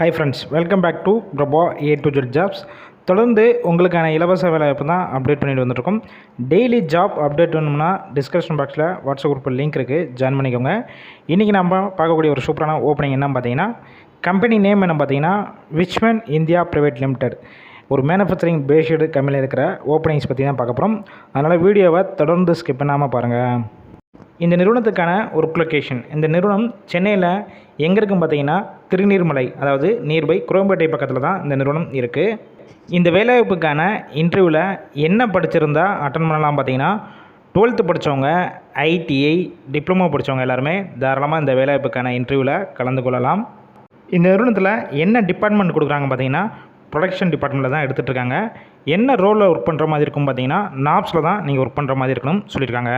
Hi friends, welcome back to Prabha A to Z jobs. தொடர்ந்து உங்களுக்கான இலவச வேலைவாய்ப்பு தான் அப்டேட் பண்ணிட்டு வந்துருக்கோம். டெய்லி ஜாப் அப்டேட் வேணும்னா டிஸ்கிரிப்ஷன் பாக்ஸில் வாட்ஸ்அப் குரூப்பில் லிங்க் இருக்குது, ஜாயின் பண்ணிக்கோங்க. இன்றைக்கி நம்ம பார்க்கக்கூடிய ஒரு சூப்பரான ஓப்பனிங் என்னன்னு பார்த்தீங்கன்னா, கம்பெனி நேம் என்ன பார்த்தீங்கன்னா விச்மன் இந்தியா ப்ரைவேட் லிமிடெட். ஒரு மேனுஃபேக்சரிங் பேஸ்டு கம்பெனியில் இருக்கிற ஓப்பனிங்ஸ் பற்றி தான் பார்க்க போகிறோம். அதனால் வீடியோவை தொடர்ந்து ஸ்கிப் பண்ணாமல் பாருங்கள். இந்த நிறுவனத்துக்கான ஒர்க் லொக்கேஷன், இந்த நிறுவனம் சென்னையில் எங்கே இருக்குன்னு பார்த்தீங்கன்னா திருநீர்மலை, அதாவது நியர்பை குரோம்பேட்டை பக்கத்தில் தான் இந்த நிறுவனம் இருக்குது. இந்த வேலைவாய்ப்புக்கான இன்டர்வியூவில் என்ன படிச்சிருந்தா அட்டன் பண்ணலாம் பார்த்தீங்கன்னா, 12th படித்தவங்க, ITI, டிப்ளமோ படித்தவங்க எல்லாருமே தாராளமாக இந்த வேலைவாய்ப்புக்கான இன்டர்வியூவில் கலந்து கொள்ளலாம். இந்த நிறுவனத்தில் என்ன டிபார்ட்மெண்ட் கொடுக்குறாங்க பார்த்தீங்கன்னா, ப்ரொடக்ஷன் டிபார்ட்மெண்ட்டில் தான் எடுத்துகிட்டு இருக்காங்க. என்ன ரோலில் ஒர்க் பண்ணுற மாதிரி இருக்கும் பார்த்தீங்கன்னா, நாப்ஸில் தான் நீங்கள் ஒர்க் பண்ணுற மாதிரி இருக்கணும்னு சொல்லியிருக்காங்க.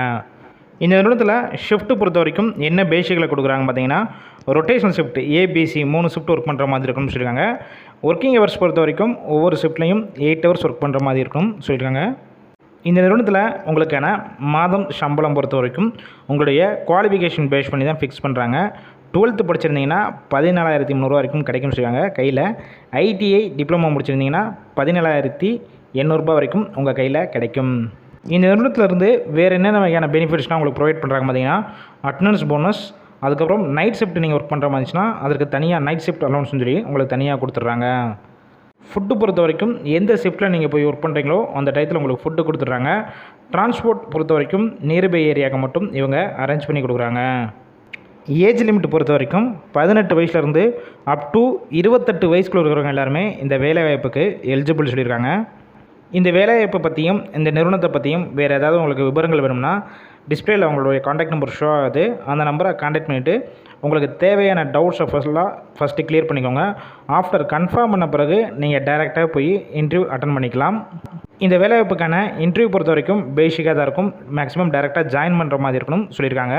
இந்த நிறுவனத்தில் ஷிஃப்ட்டு பொறுத்த வரைக்கும் என்ன பேசிக்கில் கொடுக்குறாங்க பார்த்தீங்கன்னா, rotational shift ABC 3 shift work பண்ணுற மாதிரி இருக்கும்னு சொல்லியிருக்காங்க. ஒர்க்கிங் ஹவர்ஸ் பொறுத்த வரைக்கும் ஒவ்வொரு ஷிஃப்ட்லையும் 8 ஹவர்ஸ் ஒர்க் பண்ணுற மாதிரி இருக்கும்னு சொல்லியிருக்காங்க. இந்த நிறுவனத்தில் உங்களுக்கான மாதம் சம்பளம் பொறுத்த வரைக்கும் உங்களுடைய குவாலிஃபிகேஷன் பேஸ் பண்ணி தான் ஃபிக்ஸ் பண்ணுறாங்க. 12th படிச்சிருந்தீங்கன்னா 14,300 வரைக்கும் கிடைக்கும்னு சொல்லியிருக்காங்க கையில். ITI டிப்ளமோ முடிச்சிருந்தீங்கன்னா 17,800 வரைக்கும் உங்கள் கையில் கிடைக்கும். இந்த நிறுவனத்திலிருந்து வேறு என்னென்ன வகையான பெனிஃபிட்ஸ்லாம் உங்களுக்கு ப்ரொவைட் பண்ணுறாங்க பார்த்தீங்கன்னா, அட்டனன்ஸ் போனஸ், அதுக்கப்புறம் நைட் ஷிஃப்ட் நீங்கள் ஒர்க் பண்ணுற மாதிரி இருந்துச்சுன்னா அதற்கு தனியாக நைட் ஷிஃப்ட் அலோன்ஸ்னு சொல்லி உங்களுக்கு தனியாக கொடுத்துட்றாங்க. ஃபுட்டு பொறுத்த வரைக்கும் எந்த ஷிஃப்ட்டில் நீங்கள் போய் ஒர்க் பண்ணுறீங்களோ அந்த டயத்தில் உங்களுக்கு ஃபுட்டு கொடுத்துட்றாங்க. டிரான்ஸ்போர்ட் பொறுத்த வரைக்கும் நியர்பை ஏரியாவுக்கு மட்டும் இவங்க அரேஞ்ச் பண்ணி கொடுக்குறாங்க. ஏஜ் லிமிட் பொறுத்த வரைக்கும் 18 வயசுலேருந்து அப் டு 28 வயசுக்குள்ள இருக்கிறவங்க எல்லாருமே இந்த வேலைவாய்ப்புக்கு எலிஜிபிள் சொல்லியிருக்காங்க. இந்த வேலைவாய்ப்பை பற்றியும் இந்த நிறுவனத்தை பற்றியும் வேறு ஏதாவது உங்களுக்கு விவரங்கள் வேணும்னா டிஸ்பிளேயில் உங்களுடைய காண்டாக்ட் நம்பர் ஷோ ஆகுது. அந்த நம்பரை காண்டாக்ட் பண்ணிவிட்டு உங்களுக்கு தேவையான டவுட்ஸை ஃபஸ்ட்டு கிளியர் பண்ணிக்கோங்க. ஆஃப்டர் கன்ஃபார்ம் பண்ண பிறகு நீங்கள் டைரெக்டாக போய் இன்டர்வியூ அட்டன் பண்ணிக்கலாம். இந்த வேலைவாய்ப்புக்கான இன்டர்வியூ பொறுத்த வரைக்கும் பேசிக்காக தான் இருக்கும். மேக்ஸிமம் டைரெக்டாக ஜாயின் பண்ணுற மாதிரி இருக்கணும் சொல்லியிருக்காங்க.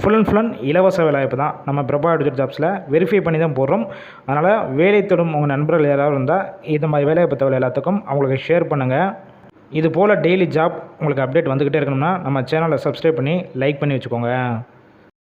ஃபுல் அண்ட் இலவச வேலைவாய்ப்பு தான். நம்ம பிரபா A to Z ஜாப்ஸில் வெரிஃபை பண்ணி தான் போடுறோம். அதனால் வேலை தேடும் உங்கள் நண்பர்கள் யாராவது இருந்தால் இந்த மாதிரி வேலைவாய்ப்பு தகவல் எல்லாத்துக்கும் அவங்களுக்கு ஷேர் பண்ணுங்கள். இது போல் டெய்லி ஜாப் உங்களுக்கு அப்டேட் வந்துக்கிட்டே இருக்கணும்னா நம்ம சேனலை சப்ஸ்கிரைப் பண்ணி லைக் பண்ணி வச்சுக்கோங்க.